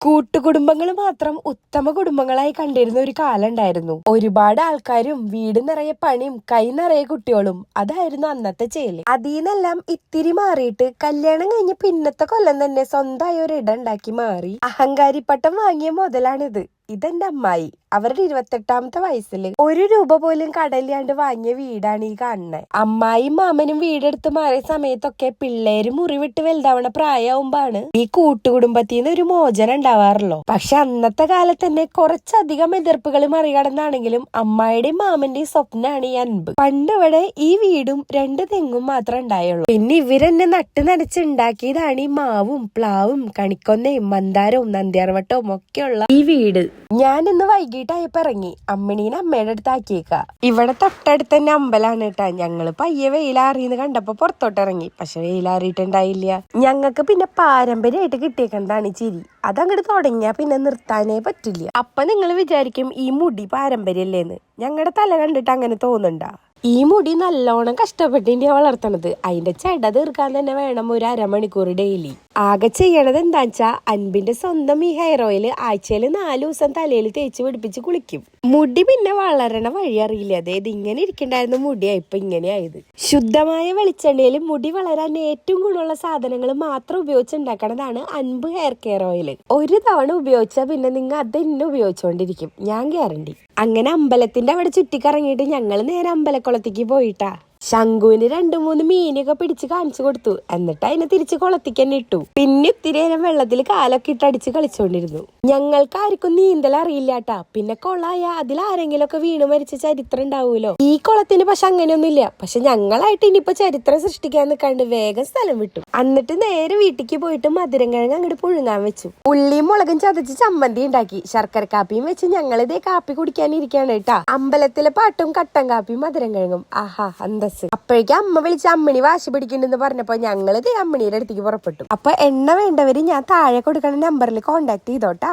കൂട്ടുകുടുംബങ്ങൾ മാത്രം ഉത്തമ കുടുംബങ്ങളായി കണ്ടിരുന്ന ഒരു കാലം ഉണ്ടായിരുന്നു. ഒരുപാട് ആൾക്കാരും വീട് നിറയെ പണിയും കൈ നിറയെ കുട്ടികളും അതായിരുന്നു അന്നത്തെ ചെയ്യല്. അതീന്നെല്ലാം ഇത്തിരി മാറിയിട്ട് കല്യാണം കഴിഞ്ഞ് പിന്നത്തെ കൊല്ലം തന്നെ സ്വന്തമായി ഒരു ഇടം ഉണ്ടാക്കി മാറി അഹങ്കാരിപ്പട്ടം വാങ്ങിയ മുതലാണിത്. ഇതെന്റെ അമ്മായി. അവരുടെ 28ാമത്തെ വയസ്സിൽ 1 രൂപ പോലും കടയില്ലാണ്ട് വാങ്ങിയ വീടാണ് ഈ കാണുന്നത്. അമ്മായിയും മാമനും വീടെടുത്ത് മാറിയ സമയത്തൊക്കെ പിള്ളേര് മുറിവിട്ട് വലുതാവണ പ്രായമാകുമ്പാണ് ഈ കൂട്ടുകുടുംബത്തിന്ന് ഒരു മോചനം ഉണ്ടാവാറുള്ളൂ. പക്ഷെ അന്നത്തെ കാലത്ത് തന്നെ കുറച്ചധികം എതിർപ്പുകൾ മറികടന്നാണെങ്കിലും അമ്മായിയുടെയും മാമന്റെയും സ്വപ്നമാണ് ഈ അൻപ്. പണ്ട് ഇവിടെ ഈ വീടും 2 തെങ്ങും മാത്രമേ ഉണ്ടായുള്ളൂ. പിന്നെ ഇവരെന്നെ നട്ട് നനച്ചുണ്ടാക്കിയതാണ് ഈ മാവും പ്ലാവും കണിക്കൊന്നയും മന്ദാരവും നന്ദ്യാർവട്ടവും ഒക്കെയുള്ള ഈ വീട്. ഞാൻ ഇന്ന് വൈകിട്ടായപ്പോ ഇറങ്ങി അമ്മിണീനെ അമ്മയുടെ അടുത്ത് ആക്കിയേക്ക. ഇവിടെ തൊട്ടടുത്ത് തന്നെ അമ്പലാണ് കേട്ടാ. ഞങ്ങള് പയ്യെ വെയിലാറിന്ന് കണ്ടപ്പോ പുറത്തോട്ട് ഇറങ്ങി. പക്ഷെ വെയിലാറിയിട്ടുണ്ടായില്ല. ഞങ്ങൾക്ക് പിന്നെ പാരമ്പര്യമായിട്ട് കിട്ടിയേക്കണ്ടാണ് ചിരി. അതങ്ങോട്ട് തുടങ്ങിയാ പിന്നെ നിർത്താനേ പറ്റില്ല. അപ്പൊ നിങ്ങൾ വിചാരിക്കും ഈ മുടി പാരമ്പര്യല്ലേന്ന്. ഞങ്ങളുടെ തല കണ്ടിട്ട് അങ്ങനെ തോന്നുന്നുണ്ടാ? ഈ മുടി നല്ലോണം കഷ്ടപ്പെട്ടിന്റെ വളർത്തണത്. അതിന്റെ ചെട തീർക്കാൻ തന്നെ വേണം ഒരു അരമണിക്കൂർ ഡെയിലി. ആകെ ചെയ്യണത് എന്താച്ചാ അൻപിന്റെ സ്വന്തം ഈ ഹെയർ ഓയിൽ ആഴ്ചയിൽ 4 ദിവസം തലയിൽ തേച്ച് പിടിപ്പിച്ച് കുളിക്കും. മുടി പിന്നെ വളരണ വഴി അറിയില്ല. അതായത് ഇങ്ങനെ ഇരിക്കണ്ടായിരുന്ന മുടിയാ ഇപ്പൊ ഇങ്ങനെ ആയത്. ശുദ്ധമായ വെളിച്ചെണ്ണയിൽ മുടി വളരാൻ ഏറ്റവും ഗുണമുള്ള സാധനങ്ങൾ മാത്രം ഉപയോഗിച്ചുണ്ടാക്കണതാണ് അൻപ് ഹെയർ കെയർ ഓയിൽ. ഒരു തവണ ഉപയോഗിച്ചാൽ പിന്നെ നിങ്ങൾ അതെന്നെ ഉപയോഗിച്ചുകൊണ്ടിരിക്കും, ഞാൻ ഗ്യാരണ്ടി. അങ്ങനെ അമ്പലത്തിന്റെ അവിടെ ചുറ്റിക്കറങ്ങിയിട്ട് ഞങ്ങൾ നേരെ അമ്പലക്കുളത്തേക്ക് പോയിട്ടാ ശംഖുവിന് 2-3 മീനൊക്കെ പിടിച്ച് കാണിച്ചു കൊടുത്തു. എന്നിട്ട് അതിനെ തിരിച്ച് കുളത്തേക്ക് തന്നെ ഇട്ടു. പിന്നെ ഇത്തിരി നേരം വെള്ളത്തിൽ കാലൊക്കെ ഇട്ടടിച്ച് കളിച്ചോണ്ടിരുന്നു. ഞങ്ങൾക്ക് ആർക്കും നീന്തൽ അറിയില്ലാട്ടാ. പിന്നെ കുളമായ അതിൽ ആരെങ്കിലും ഒക്കെ വീണ് മരിച്ച ചരിത്രം ഉണ്ടാവൂലോ. ഈ കുളത്തിന് പക്ഷെ അങ്ങനെയൊന്നുമില്ല. പക്ഷെ ഞങ്ങളായിട്ട് ഇനിയിപ്പോ ചരിത്രം സൃഷ്ടിക്കാൻ നിൽക്കാണ്ട് വേഗം സ്ഥലം വിട്ടു. എന്നിട്ട് നേരെ വീട്ടിലേക്ക് പോയിട്ട് മധുരം കിഴങ്ങ് അങ്ങോട്ട് പുഴുങ്ങാൻ വെച്ചു. ഉള്ളിയും മുളകും ചതച്ച് ചമ്മന്തി ഉണ്ടാക്കി ശർക്കര കാപ്പിയും വെച്ച് ഞങ്ങളിതേ കാപ്പി കുടിക്കാനിരിക്കാണ് കേട്ടാ. അമ്പലത്തിലെ പാട്ടും കട്ടൻ കാപ്പിയും മധുരം കിഴങ്ങും ആഹാ അന്ത. അപ്പോഴേക്കും അമ്മ വിളിച്ച് അമ്മിണി വാശി പിടിക്കുന്നുണ്ടെന്ന് പറഞ്ഞപ്പോ ഞങ്ങള് അമ്മിണിയുടെ അടുത്തേക്ക് പുറപ്പെട്ടു. അപ്പൊ എണ്ണ വേണ്ടവര് ഞാൻ താഴെ കൊടുക്കുന്ന നമ്പറിൽ കോണ്ടാക്ട് ചെയ്തോട്ടാ.